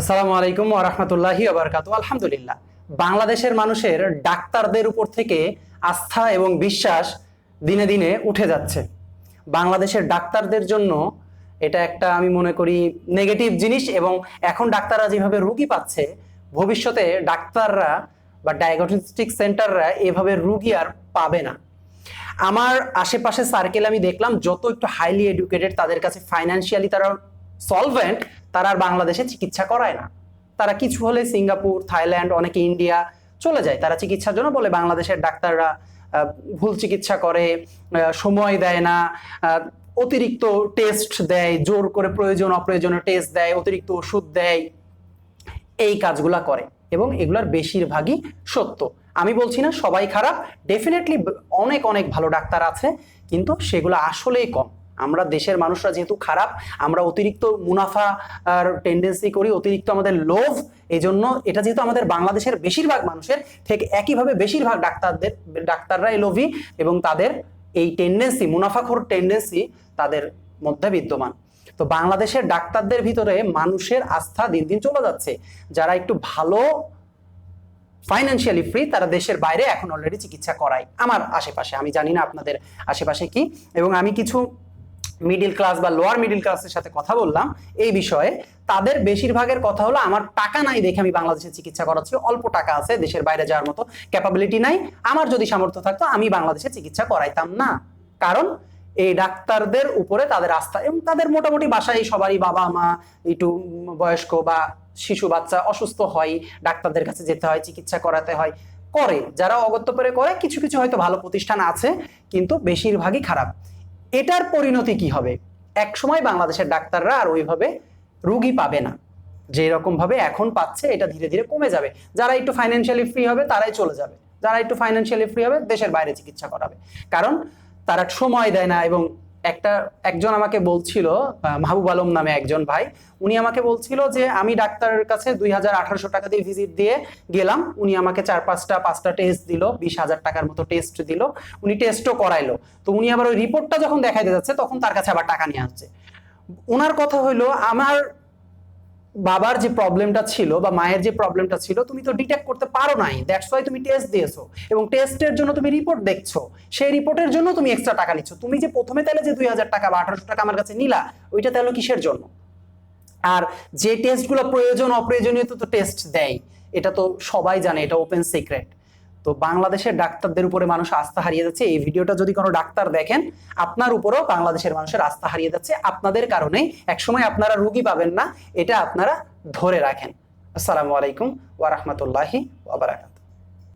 আসসালামু আলাইকুম ওয়া রাহমাতুল্লাহি ওয়া বারাকাতুহু। আলহামদুলিল্লাহ, বাংলাদেশের মানুষের ডাক্তারদের উপর থেকে আস্থা এবং বিশ্বাস দিনে দিনে উঠে যাচ্ছে। বাংলাদেশের ডাক্তারদের জন্য এটা একটা আমি মনে করি নেগেটিভ জিনিস, এবং এখন ডাক্তাররা যেভাবে রুগী পাচ্ছে, ভবিষ্যতে ডাক্তাররা বা ডায়াগনস্টিক সেন্টাররা এভাবে রুগী আর পাবে না। আমার আশেপাশে সার্কেল আমি দেখলাম যত একটু হাইলি এডুকেটেড, তাদের কাছে ফাইন্যান্সিয়ালি তারা সলভেন্ট, তারা আর বাংলাদেশে চিকিৎসা করায় না। তারা কিছু হলে সিঙ্গাপুর, থাইল্যান্ড, অনেকে ইন্ডিয়া চলে যায় তারা চিকিৎসার জন্য। বলে বাংলাদেশের ডাক্তাররা ভুল চিকিৎসা করে, সময় দেয় না, অতিরিক্ত টেস্ট দেয়, জোর করে প্রয়োজন অপ্রয়োজনীয় টেস্ট দেয়, অতিরিক্ত ওষুধ দেয়, এই কাজগুলা করে, এবং এগুলার বেশিরভাগই সত্য। আমি বলছি না সবাই খারাপ, ডেফিনেটলি অনেক অনেক ভালো ডাক্তার আছে, কিন্তু সেগুলো আসলেই কম। আমরা দেশের মানুষরা যেহেতু খারাপ, আমরা অতিরিক্ত মুনাফা আর টেন্ডেন্সি করি, অতিরিক্ত আমাদের লোভ, এই জন্য এটা যেহেতু আমাদের বাংলাদেশের বেশিরভাগ মানুষের, ঠিক একইভাবে বেশিরভাগ ডাক্তাররাই লোভী, এবং তাদের এই টেন্ডেন্সি, মুনাফাখোর টেন্ডেন্সি তাদের মধ্যে বিদ্যমান। তো বাংলাদেশের ডাক্তারদের ভিতরে মানুষের আস্থা দিন দিন চলে যাচ্ছে। যারা একটু ভালো ফাইন্যান্সিয়ালি ফ্রি, তারা দেশের বাইরে এখন অলরেডি চিকিৎসা করায় আমার আশেপাশে। আমি জানি না আপনাদের আশেপাশে কি। এবং আমি কিছু মিডিল ক্লাস বা লোয়ার মিডিল ক্লাসের সাথে কথা বললাম এই বিষয়ে। তাদের বেশিরভাগের কথা হলো, আমার টাকা নাই দেখে আমি বাংলাদেশে চিকিৎসা করাচ্ছি, অল্প টাকা আছে, দেশের বাইরে যাওয়ার মতো ক্যাপাবিলিটি নাই, আমার যদি সামর্থ্য থাকতো আমি বাংলাদেশে চিকিৎসা করাইতাম না। কারণ এই ডাক্তারদের উপরে তাদের আস্থা, এবং তাদের মোটামুটি বাসায় সবারই বাবা মা একটু বয়স্ক বা শিশু বাচ্চা অসুস্থ হয়, ডাক্তারদের কাছে যেতে হয়, চিকিৎসা করাতে হয়, করে। যারা অগত্য করে করে, কিছু কিছু হয়তো ভালো প্রতিষ্ঠান আছে, কিন্তু বেশিরভাগই খারাপ। এটার পরিণতি কি হবে? এক সময় বাংলাদেশের ডাক্তাররা আর ওইভাবে রুগী পাবে না, যে রকম ভাবে এখন পাচ্ছে, এটা ধীরে ধীরে কমে যাবে। যারা একটু ফাইন্যান্সিয়ালি ফ্রি হবে তারাই চলে যাবে, যারা একটু ফাইন্যান্সিয়ালি ফ্রি হবে দেশের বাইরে চিকিৎসা করাবে, কারণ তারা সময় দেয় না। এবং একজন আমাকে বলছিল, মাহবুব আলম নামে একজন ভাই, উনি আমাকে বলছিল যে আমি ডাক্তারের কাছে 2018 টাকা দিয়ে ভিজিট দিয়ে গেলাম, উনি আমাকে 4-5টা টেস্ট দিল, 20,000 টাকার মতো টেস্ট দিল, উনি টেস্টও করাইলো। তো উনি আবার ওই রিপোর্টটা যখন দেখাইতে যাচ্ছে, তখন তার কাছে আবার টাকা নিয়ে আসছে। ওনার কথা হইলো, আমার বাবার যে প্রবলেমটা ছিল বা মায়ের যে প্রবলেমটা ছিল, তুমি তো ডিটেক্ট করতে পারো নাই, দ্যাটস ওয়াই তুমি টেস্ট দিয়েছো, এবং টেস্টের জন্য তুমি রিপোর্ট দেখছো, সেই রিপোর্টের জন্য তুমি এক্সট্রা টাকা নিচ্ছ। তুমি যে প্রথমে তাহলে যে 2,000 টাকা বা 1800 টাকা আমার কাছে নিলা, ওইটা তাহলে কিসের জন্য? আর যে টেস্টগুলো প্রয়োজন অপ্রয়োজনীয় তো টেস্ট দেয়, এটা তো সবাই জানে, এটা ওপেন সিক্রেট। তো বাংলাদেশের ডাক্তারদের উপরে মানুষ আস্থা হারিয়ে যাচ্ছে। এই ভিডিওটা যদি কোনো ডাক্তার দেখেন, আপনার উপরেও বাংলাদেশের মানুষের আস্থা হারিয়ে যাচ্ছে আপনাদের কারণে। একসময় আপনারা রুগী পাবেন না, এটা আপনারা ধরে রাখেন। আসসালামু আলাইকুম ওয়া রাহমাতুল্লাহি ওয়া বারাকাতুহু।